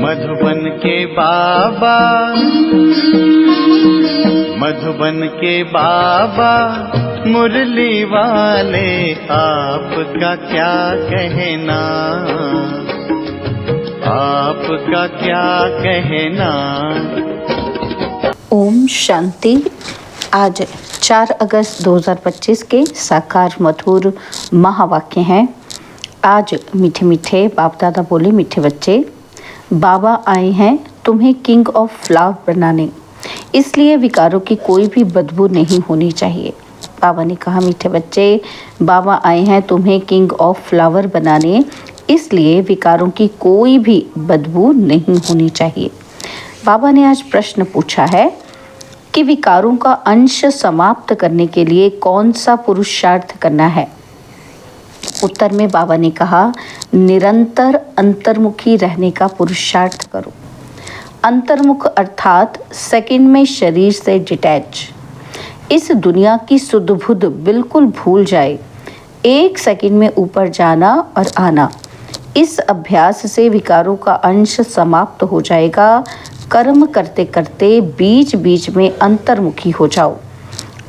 मधुबन के बाबा, मधुबन के बाबा मुरली वाले, आपका क्या कहना, आपका क्या कहना। ओम शांति। आज 4 अगस्त 2025 के साकार मधुर महावाक्य हैं। आज मीठे मीठे बाप दादा बोले, मीठे बच्चे, बाबा आए हैं तुम्हें किंग ऑफ फ्लावर बनाने, इसलिए विकारों की कोई भी बदबू नहीं होनी चाहिए। बाबा ने कहा, मीठे बच्चे, बाबा आए हैं तुम्हें किंग ऑफ फ्लावर बनाने, इसलिए विकारों की कोई भी बदबू नहीं होनी चाहिए। बाबा ने आज प्रश्न पूछा है कि विकारों का अंश समाप्त करने के लिए कौन सा पुरुषार्थ करना है। उत्तर में बाबा ने कहा, निरंतर अंतर्मुखी रहने का पुरुषार्थ करो। अंतर्मुख अर्थात सेकंड में शरीर से डिटैच, इस दुनिया की सुध बुध बिल्कुल भूल जाए, 1 सेकंड में ऊपर जाना और आना। इस अभ्यास से विकारों का अंश समाप्त हो जाएगा। कर्म करते करते बीच बीच में अंतर्मुखी हो जाओ,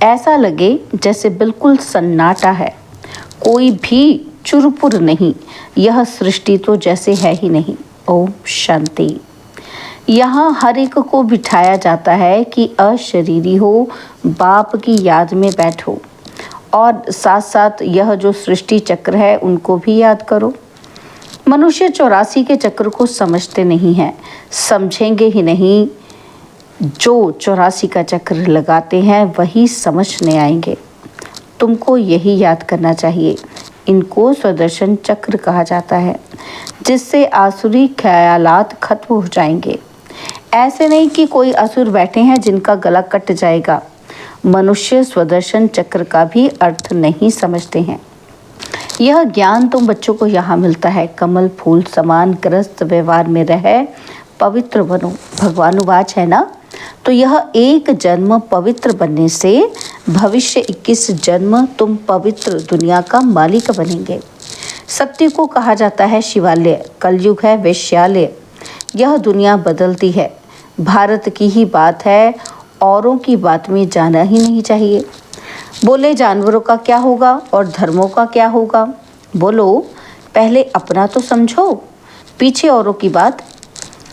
ऐसा लगे जैसे बिल्कुल सन्नाटा है, कोई भी चुरपुर नहीं, यह सृष्टि तो जैसे है ही नहीं। ओम शांति। यहाँ हर एक को बिठाया जाता है कि अशरीरी हो, बाप की याद में बैठो, और साथ साथ यह जो सृष्टि चक्र है उनको भी याद करो। मनुष्य 84 के चक्र को समझते नहीं हैं, समझेंगे ही नहीं। जो 84 का चक्र लगाते हैं वही समझने आएंगे। तुमको यही याद करना चाहिए। इनको स्वदर्शन चक्र कहा जाता है, जिससे आसुरी ख्यालात खत्म हो जाएंगे। ऐसे नहीं कि कोई असुर बैठे हैं जिनका गला कट जाएगा। मनुष्य स्वदर्शन चक्र का भी अर्थ नहीं समझते हैं। यह ज्ञान तुम बच्चों को यहाँ मिलता है। कमल फूल समान ग्रस्त व्यवहार में रहे, पवित्र बनो। भगवानुवाच है ना। तो यह एक जन्म पवित्र बनने से भविष्य 21 जन्म तुम पवित्र दुनिया का मालिक बनेंगे। सत्य को कहा जाता है शिवालय, कलयुग है वेश्यालय। यह दुनिया बदलती है। भारत की ही बात है, औरों की बात में जाना ही नहीं चाहिए। बोले जानवरों का क्या होगा और धर्मों का क्या होगा। बोलो पहले अपना तो समझो, पीछे औरों की बात।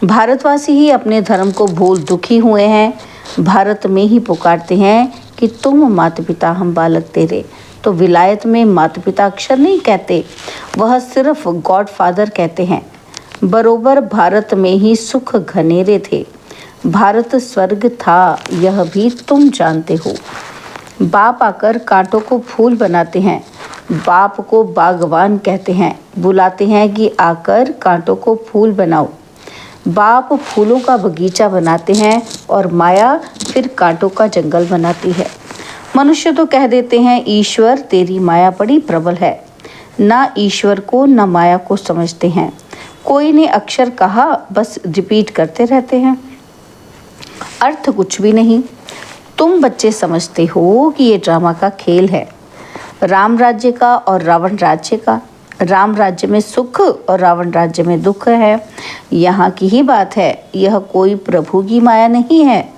भारतवासी ही अपने धर्म को भूल दुखी हुए हैं। भारत में ही पुकारते हैं कि तुम माता पिता हम बालक तेरे। तो विलायत में माता पिता अक्षर नहीं कहते, वह सिर्फ गॉड फादर कहते हैं। बरोबर भारत में ही सुख घनेरे थे। भारत स्वर्ग था, यह भी तुम जानते हो। बाप आकर कांटों को फूल बनाते हैं। बाप को बागवान कहते हैं, बुलाते हैं कि आकर कांटों को फूल बनाओ। बाप फूलों का बगीचा बनाते हैं और माया फिर कांटों का जंगल बनाती है। मनुष्य तो कह देते हैं, ईश्वर तेरी माया बड़ी प्रबल है। ना ईश्वर को ना माया को समझते हैं। कोई ने अक्षर कहा, बस रिपीट करते रहते हैं, अर्थ कुछ भी नहीं। तुम बच्चे समझते हो कि ये ड्रामा का खेल है, राम राज्य का और रावण राज्य का। राम राज्य में सुख और रावण राज्य में दुख है। यहाँ की ही बात है, यह कोई प्रभु की माया नहीं है।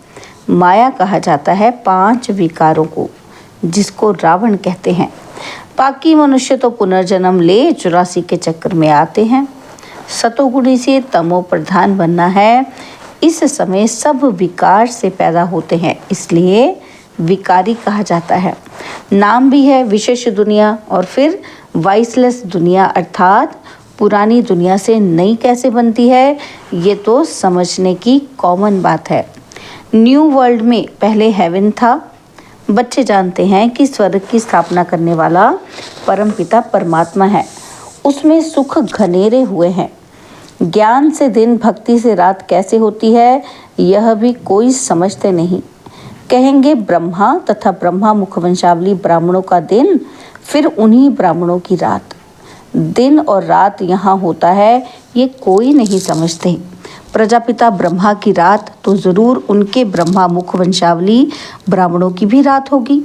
माया कहा जाता है 5 विकारों को, जिसको रावण कहते हैं। बाकी मनुष्य तो पुनर्जन्म ले 84 के चक्कर में आते हैं। सतोगुणी से तमो प्रधान बनना है। इस समय सब विकार से पैदा होते हैं, इसलिए विकारी कहा जाता है। नाम भी है विशेष दुनिया और फिर वाइसलेस दुनिया, अर्थात पुरानी दुनिया से नई कैसे बनती है, ये तो समझने की कॉमन बात है। न्यू वर्ल्ड में पहले हेवन था। बच्चे जानते हैं कि स्वर्ग की स्थापना करने वाला परमपिता परमात्मा है। उसमें सुख घनेरे हुए हैं। ज्ञान से दिन, भक्ति से रात कैसे होती है, यह भी कोई समझते नहीं। कहेंगे ब्रह्मा तथा ब्रह्मा मुखवंशावली ब्राह्मणों का दिन, फिर उन्हीं ब्राह्मणों की रात। दिन और रात यहाँ होता है, ये कोई नहीं समझते। प्रजापिता ब्रह्मा की रात तो ज़रूर उनके ब्रह्मा मुखवंशावली ब्राह्मणों की भी रात होगी।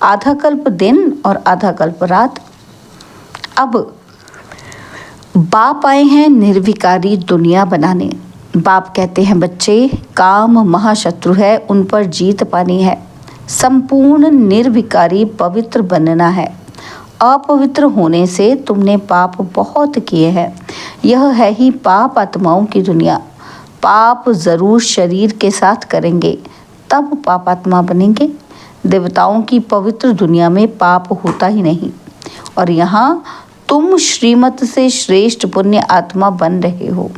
आधा कल्प दिन और आधा कल्प रात। अब बाप आए हैं निर्विकारी दुनिया बनाने। बाप कहते हैं बच्चे, काम महाशत्रु है, उन पर जीत पानी है। संपूर्ण निर्विकारी पवित्र बनना है। अपवित्र होने से तुमने पाप बहुत किए हैं। यह है ही पाप आत्माओं की दुनिया। पाप जरूर शरीर के साथ करेंगे, तब पापात्मा बनेंगे। देवताओं की पवित्र दुनिया में पाप होता ही नहीं, और यहाँ तुम श्रीमत से श्रेष्ठ पुण्य आत्मा बन रहे हो।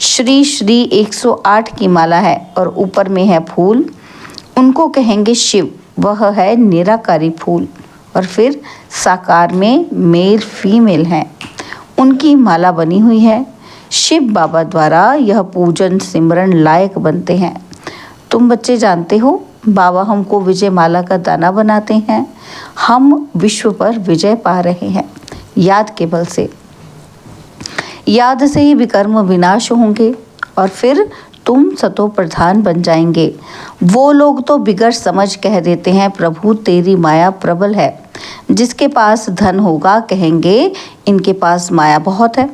श्री श्री 108 की माला है और ऊपर में है फूल, उनको कहेंगे शिव। वह है निराकारी फूल। और फिर साकार में मेल फीमेल हैं, उनकी माला बनी हुई है। शिव बाबा द्वारा यह पूजन सिमरन लायक बनते हैं। तुम बच्चे जानते हो, बाबा हमको विजय माला का दाना बनाते हैं। हम विश्व पर विजय पा रहे हैं याद के बल से। याद से ही विकर्म विनाश होंगे और फिर तुम सतो प्रधान बन जाएंगे। वो लोग तो बिगड़ समझ कह देते हैं, प्रभु तेरी माया प्रबल है। जिसके पास धन होगा कहेंगे इनके पास माया बहुत है।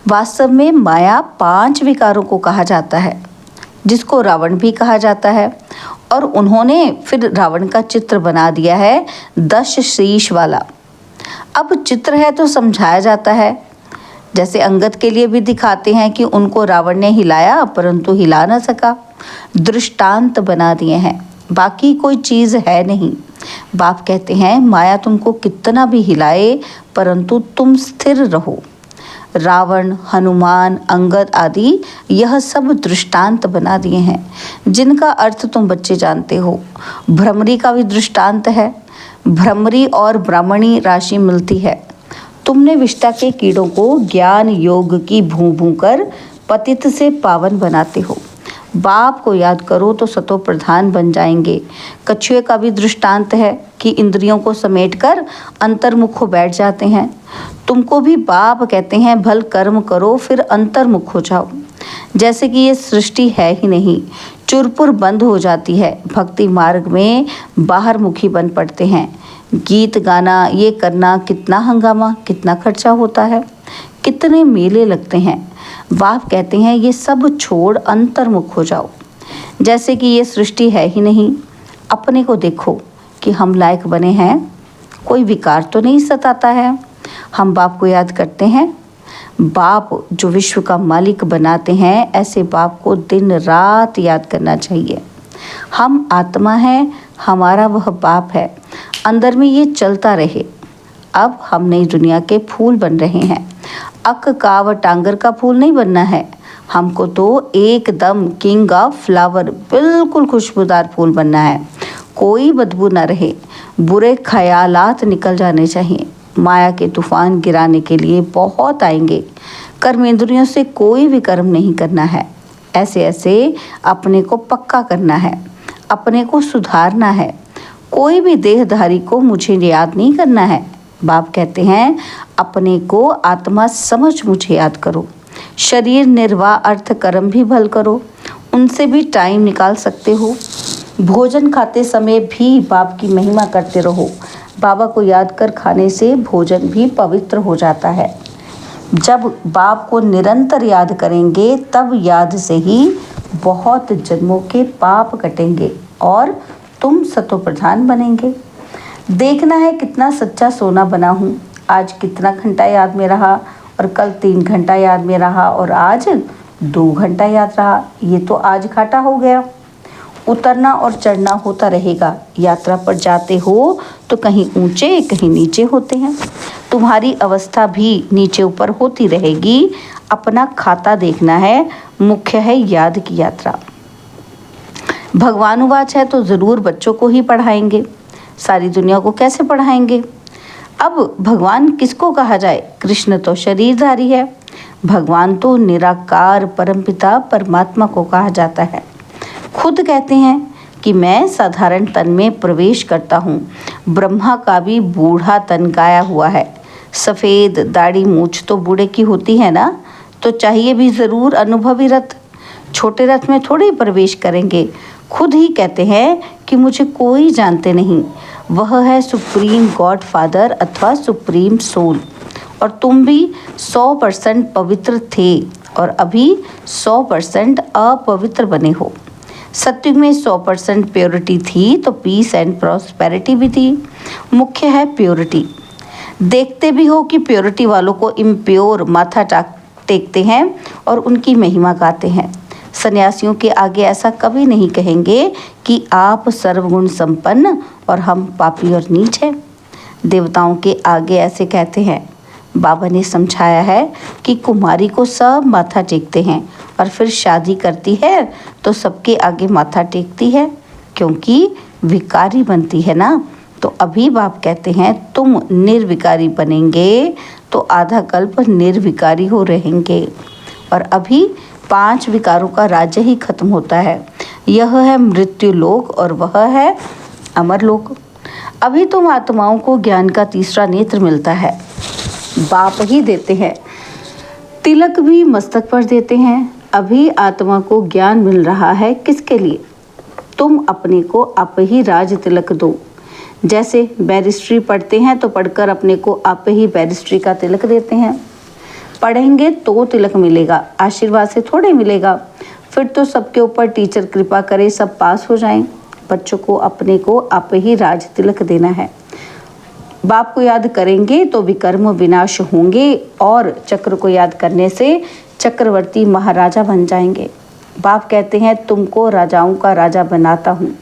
वास्तव में माया 5 विकारों को कहा जाता है, जिसको रावण भी कहा जाता है। और उन्होंने फिर रावण का चित्र बना दिया है 10 शीश वाला। अब चित्र है तो समझाया जाता है। जैसे अंगद के लिए भी दिखाते हैं कि उनको रावण ने हिलाया परंतु हिला ना सका। दृष्टांत बना दिए हैं, बाकी कोई चीज़ है नहीं। बाप कहते हैं माया तुमको कितना भी हिलाए परंतु तुम स्थिर रहो। रावण, हनुमान, अंगद आदि यह सब दृष्टांत बना दिए हैं, जिनका अर्थ तुम बच्चे जानते हो। भ्रमरी का भी दृष्टांत है। भ्रमरी और ब्राह्मणी राशि मिलती है। तुमने विष्टा के कीड़ों को ज्ञान योग की भूं भूं कर पतित से पावन बनाते हो। बाप को याद करो तो सतो प्रधान बन जाएंगे। कछुए का भी दृष्टांत है कि इंद्रियों को समेटकर अंतर्मुख हो बैठ जाते हैं। तुमको भी बाप कहते हैं भल कर्म करो फिर अंतर्मुख हो जाओ। जैसे कि ये सृष्टि है ही नहीं, चुरपुर बंद हो जाती है। भक्ति मार्ग में बाहर मुखी बन पड़ते हैं। गीत गाना, ये करना, कितना हंगामा, कितना खर्चा होता है, कितने मेले लगते हैं। बाप कहते हैं ये सब छोड़ अंतर्मुख हो जाओ। जैसे कि ये सृष्टि है ही नहीं। अपने को देखो कि हम लायक बने हैं, कोई विकार तो नहीं सताता है। हम बाप को याद करते हैं। बाप जो विश्व का मालिक बनाते हैं, ऐसे बाप को दिन रात याद करना चाहिए। हम आत्मा हैं, हमारा वह बाप है। अंदर में ये चलता रहे। अब हम नई दुनिया के फूल बन रहे हैं। अक काव टांगर का फूल नहीं बनना है हमको, तो एकदम किंग ऑफ फ्लावर, बिल्कुल खुशबूदार फूल बनना है। कोई बदबू ना रहे, बुरे ख्यालात निकल जाने चाहिए। माया के तूफान गिराने के लिए बहुत आएंगे। कर्मेंद्रियों से कोई भी कर्म नहीं करना है। ऐसे ऐसे अपने को पक्का करना है, अपने को सुधारना है। कोई भी देहधारी को मुझे याद नहीं करना है। बाप कहते हैं अपने को आत्मा समझ मुझे याद करो। शरीर निर्वाह अर्थ कर्म भी भल करो, उनसे भी टाइम निकाल सकते हो। भोजन खाते समय भी बाप की महिमा करते रहो। बाबा को याद कर खाने से भोजन भी पवित्र हो जाता है। जब बाप को निरंतर याद करेंगे तब याद से ही बहुत जन्मों के पाप कटेंगे और तुम सतो प्रधान बनेंगे। देखना है कितना सच्चा सोना बना हूँ। आज कितना घंटा याद में रहा और कल 3 घंटा याद में रहा और आज 2 घंटा याद रहा। ये तो आज घाटा हो गया। उतरना और चढ़ना होता रहेगा। यात्रा पर जाते हो तो कहीं ऊंचे कहीं नीचे होते हैं। तुम्हारी अवस्था भी नीचे ऊपर होती रहेगी। अपना खाता देखना है, मुख्य है याद की यात्रा। भगवानुवाच है तो ज़रूर बच्चों को ही पढ़ाएंगे, सारी दुनिया को कैसे पढ़ाएंगे। अब भगवान किसको कहा जाए? कृष्ण तो शरीरधारी है, भगवान तो निराकार परमपिता परमात्मा को कहा जाता है। खुद कहते हैं कि मैं साधारण तन में प्रवेश करता हूँ। ब्रह्मा का भी बूढ़ा तन गाया हुआ है। सफ़ेद दाढ़ी मूछ तो बूढ़े की होती है ना, तो चाहिए भी ज़रूर अनुभवी रथ। छोटे रथ में थोड़े प्रवेश करेंगे। खुद ही कहते हैं कि मुझे कोई जानते नहीं। वह है सुप्रीम गॉड फादर अथवा सुप्रीम सोल। और तुम भी 100% पवित्र थे, और अभी 100% अपवित्र बने हो। सत्युग में 100% प्योरिटी थी तो पीस एंड प्रॉस्पेरिटी भी थी। मुख्य है प्योरिटी। देखते भी हो कि प्योरिटी वालों को इम्प्योर माथा टेकते हैं और उनकी महिमा गाते हैं। सन्यासियों के आगे ऐसा कभी नहीं कहेंगे कि आप सर्वगुण संपन्न और हम पापी और नीच हैं। देवताओं के आगे ऐसे कहते हैं। बाबा ने समझाया है कि कुमारी को सब माथा टेकते हैं और फिर शादी करती है तो सबके आगे माथा टेकती है, क्योंकि विकारी बनती है ना। तो अभी बाप कहते हैं तुम निर्विकारी बनेंगे तो आधा कल्प निर्विकारी हो रहेंगे। और अभी 5 विकारों का राज्य ही खत्म होता है। यह है मृत्यु लोक और वह है अमर लोक। अभी तुम आत्माओं को ज्ञान का तीसरा नेत्र मिलता है। बाप ही देते हैं, तिलक भी मस्तक पर देते हैं। अभी आत्मा को ज्ञान मिल रहा है। किसके लिए? तुम अपने को आप ही राज तिलक दो। जैसे बैरिस्ट्री पढ़ते हैं तो पढ़कर अपने को आप ही बैरिस्ट्री का तिलक देते हैं। पढ़ेंगे तो तिलक मिलेगा, आशीर्वाद से थोड़े मिलेगा। फिर तो सबके ऊपर टीचर कृपा करे सब पास हो जाएं। बच्चों को अपने को आप ही राज तिलक देना है। बाप को याद करेंगे तो विकर्म विनाश होंगे और चक्र को याद करने से चक्रवर्ती महाराजा बन जाएंगे। बाप कहते हैं तुमको राजाओं का राजा बनाता हूँ।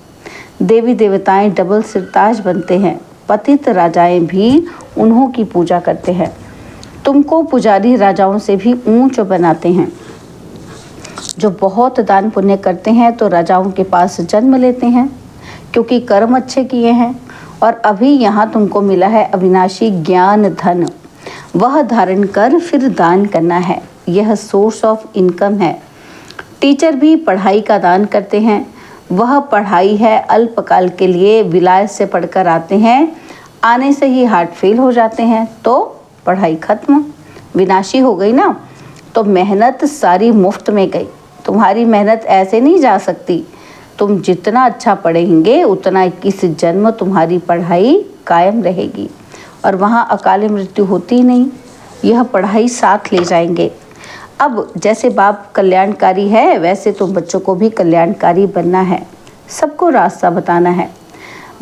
देवी देवताएं डबल सिरताज बनते हैं। पतित राजाएं भी उन्हों की पूजा करते हैं। तुमको पुजारी राजाओं से भी ऊंच बनाते हैं। जो बहुत दान पुण्य करते हैं तो राजाओं के पास जन्म लेते हैं, क्योंकि कर्म अच्छे किए हैं। और अभी यहाँ तुमको मिला है अविनाशी ज्ञान धन। वह धारण कर फिर दान करना है। यह सोर्स ऑफ इनकम है। टीचर भी पढ़ाई का दान करते हैं। वह पढ़ाई है अल्पकाल के लिए। विलायत से पढ़कर आते हैं, आने से ही हार्ट फेल हो जाते हैं तो पढ़ाई खत्म, विनाशी हो गई ना। तो मेहनत सारी मुफ्त में गई। तुम्हारी मेहनत ऐसे नहीं जा सकती। तुम जितना अच्छा पढ़ेंगे उतना 21 जन्म तुम्हारी पढ़ाई कायम रहेगी और वहाँ अकाल मृत्यु होती नहीं। यह पढ़ाई साथ ले जाएंगे। अब जैसे बाप कल्याणकारी है वैसे तुम बच्चों को भी कल्याणकारी बनना है। सबको रास्ता बताना है।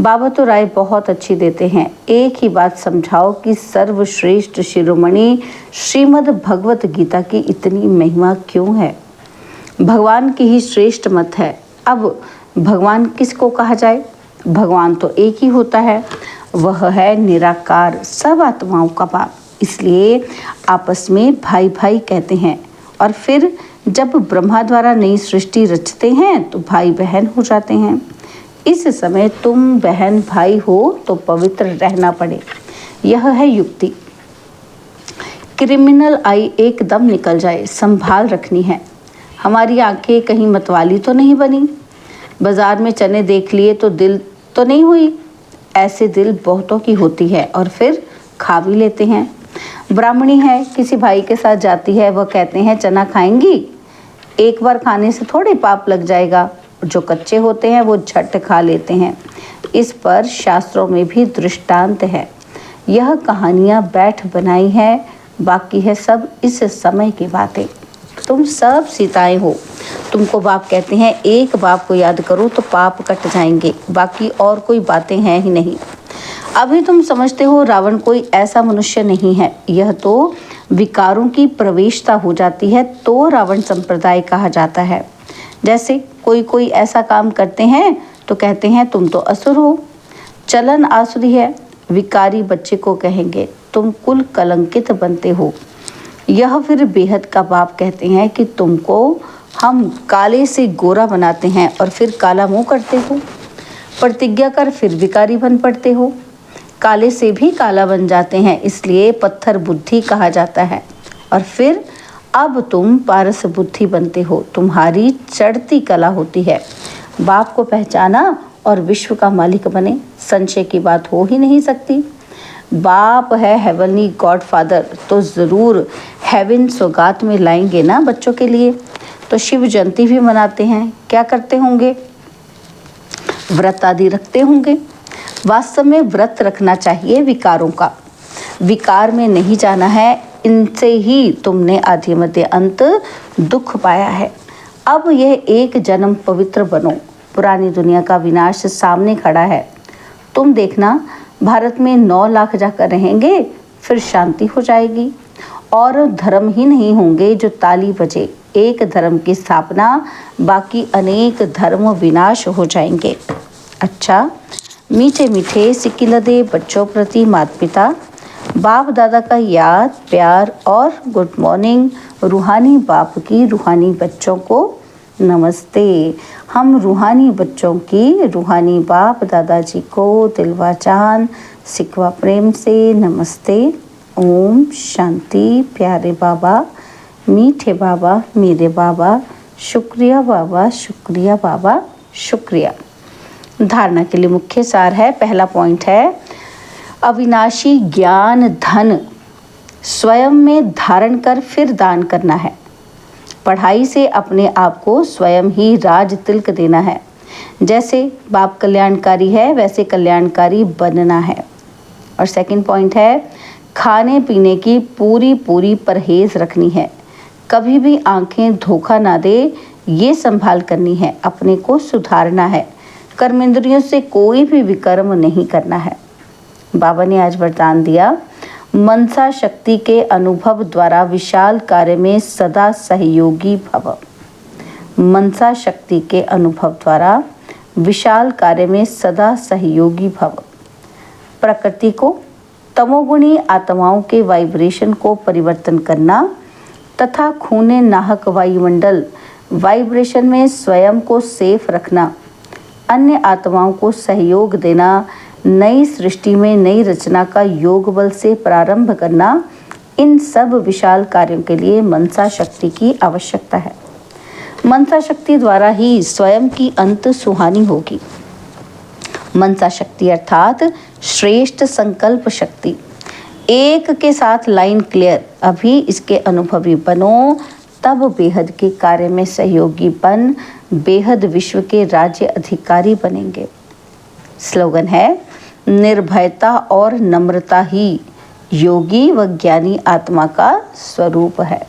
बाबा तो राय बहुत अच्छी देते हैं। एक ही बात समझाओ कि सर्वश्रेष्ठ शिरोमणि श्रीमद् भगवत गीता की इतनी महिमा क्यों है। भगवान की ही श्रेष्ठ मत है। अब भगवान किसको कहा जाए? भगवान तो एक ही होता है, वह है निराकार, सब आत्माओं का बाप। इसलिए आपस में भाई भाई कहते हैं। और फिर जब ब्रह्मा द्वारा नई सृष्टि रचते हैं तो भाई बहन हो जाते हैं। इस समय तुम बहन भाई हो तो पवित्र रहना पड़े। यह है युक्ति। क्रिमिनल आई एकदम निकल जाए, संभाल रखनी है। हमारी आंखें कहीं मतवाली तो नहीं बनी। बाजार में चने देख लिए तो दिल तो नहीं हुई। ऐसे दिल बहुतों की होती है और फिर खा भी लेते हैं। ब्राह्मणी है, किसी भाई के साथ जाती है, वह कहते हैं चना खाएंगी। एक बार खाने से थोड़े पाप लग जाएगा। जो कच्चे होते हैं वो झट खा लेते हैं। इस पर शास्त्रों में भी दृष्टांत है। यह कहानियाँ बैठ बनाई है, बाकी है सब इस समय की बातें। तुम सब सीताएं हो। तुमको बाप कहते हैं एक बाप को याद करो तो पाप कट जाएंगे, बाकी और कोई बातें हैं ही नहीं। अभी तुम समझते हो रावण कोई ऐसा मनुष्य नहीं है। यह तो विकारों की प्रवेशता हो जाती है तो रावण संप्रदाय कहा जाता है। जैसे कोई ऐसा काम करते हैं तो कहते हैं तुम तो असुर हो। चलन आसुरी है। विकारी बच्चे को कहेंगे तुम कुल कलंकित बनते हो। यह फिर बेहद का बाप कहते हैं कि तुमको हम काले से गोरा बनाते हैं और फिर काला मुंह करते हो। प्रतिज्ञा कर फिर विकारी बन पड़ते हो। काले से भी काला बन जाते हैं, इसलिए पत्थर बुद्धि कहा जाता है। और फिर अब तुम पारस बुद्धि बनते हो। तुम्हारी चढ़ती कला होती है। बाप को पहचाना और विश्व का मालिक बने, संशय की बात हो ही नहीं सकती। बाप है हेवनली गॉड फादर तो ज़रूर हेवन सौगात में लाएंगे ना बच्चों के लिए। तो शिव जयंती भी मनाते हैं। क्या करते होंगे? व्रत आदि रखते होंगे। वास्तव में व्रत रखना चाहिए विकारों का। विकार में नहीं जाना है, इनसे ही तुमने आदि मध्य अंत दुख पाया है। अब यह एक जन्म पवित्र बनो। पुरानी दुनिया का विनाश सामने खड़ा है। तुम देखना, भारत में 9 लाख जाकर रहेंगे, फिर शांति हो जाएगी और धर्म ही नहीं होंगे जो ताली बजे। एक धर्म की स्थापना, बाकी अनेक धर्म विनाश हो जाएंगे। अच्छा, मीठे मीठे सिकिलदे बच्चों प्रति माता पिता, बाप दादा का याद, प्यार और गुड मॉर्निंग। रूहानी बाप की रूहानी बच्चों को नमस्ते। हम रूहानी बच्चों की रूहानी बाप दादाजी को दिलवा जान सिकवा प्रेम से नमस्ते। ओम शांति। प्यारे बाबा, मीठे बाबा, मेरे बाबा, शुक्रिया बाबा, शुक्रिया बाबा, शुक्रिया। धारणा के लिए मुख्य सार है। पहला पॉइंट है, अविनाशी ज्ञान धन स्वयं में धारण कर फिर दान करना है। पढ़ाई से अपने आप को स्वयं ही राज तिलक देना है। जैसे बाप कल्याणकारी है, वैसे कल्याणकारी बनना है। और सेकंड पॉइंट है, खाने पीने की पूरी परहेज रखनी है। कभी भी आंखें धोखा ना दे, ये संभाल करनी है। अपने को सुधारना है। कर्मेंद्रियों से कोई भी विकर्म नहीं करना है। बाबा ने आज वरदान दिया, मनसा शक्ति के अनुभव द्वारा विशाल कार्य में सदा सहयोगी भव। मनसा शक्ति के अनुभव द्वारा विशाल कार्य में सदा सहयोगी भव। प्रकृति को, तमोगुणी आत्माओं के वाइब्रेशन को परिवर्तन करना तथा खूने नाहक वायुमंडल वाइब्रेशन में स्वयं को सेफ रखना, अन्य आत्माओं को सहयोग देना, नई सृष्टि में नई रचना का योग बल से प्रारंभ करना, इन सब विशाल कार्यों के लिए मनसा शक्ति की आवश्यकता है। मनसा शक्ति द्वारा ही स्वयं की अंत सुहानी होगी। मनसा शक्ति अर्थात श्रेष्ठ संकल्प शक्ति। एक के साथ लाइन क्लियर। अभी इसके अनुभवी बनो, तब बेहद के कार्य में सहयोगी बन बेहद विश्व के राज्य अधिकारी बनेंगे। स्लोगन है, निर्भयता और नम्रता ही योगी व ज्ञानी आत्मा का स्वरूप है।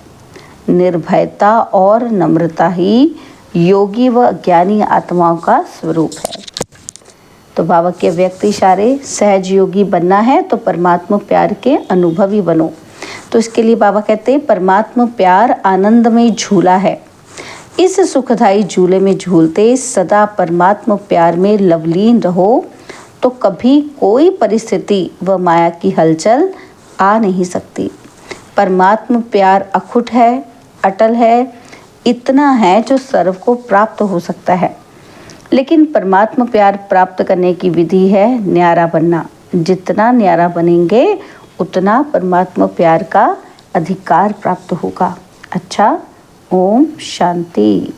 निर्भयता और नम्रता ही योगी व ज्ञानी आत्माओं का स्वरूप है। तो बाबा के व्यक्त इशारे, सहज योगी बनना है तो परमात्मा प्यार के अनुभवी बनो। तो इसके लिए बाबा कहते हैं, परमात्मा प्यार आनंद में झूला है। इस सुखदायी झूले में झूलते सदा परमात्मा प्यार में लवलीन रहो, तो कभी कोई परिस्थिति व माया की हलचल आ नहीं सकती। परमात्मा प्यार अखुट है, अटल है, इतना है जो सर्व को प्राप्त हो सकता है। लेकिन परमात्मा प्यार प्राप्त करने की विधि है न्यारा बनना। जितना न्यारा बनेंगे उतना परमात्मा प्यार का अधिकार प्राप्त होगा। अच्छा, ओम शांति।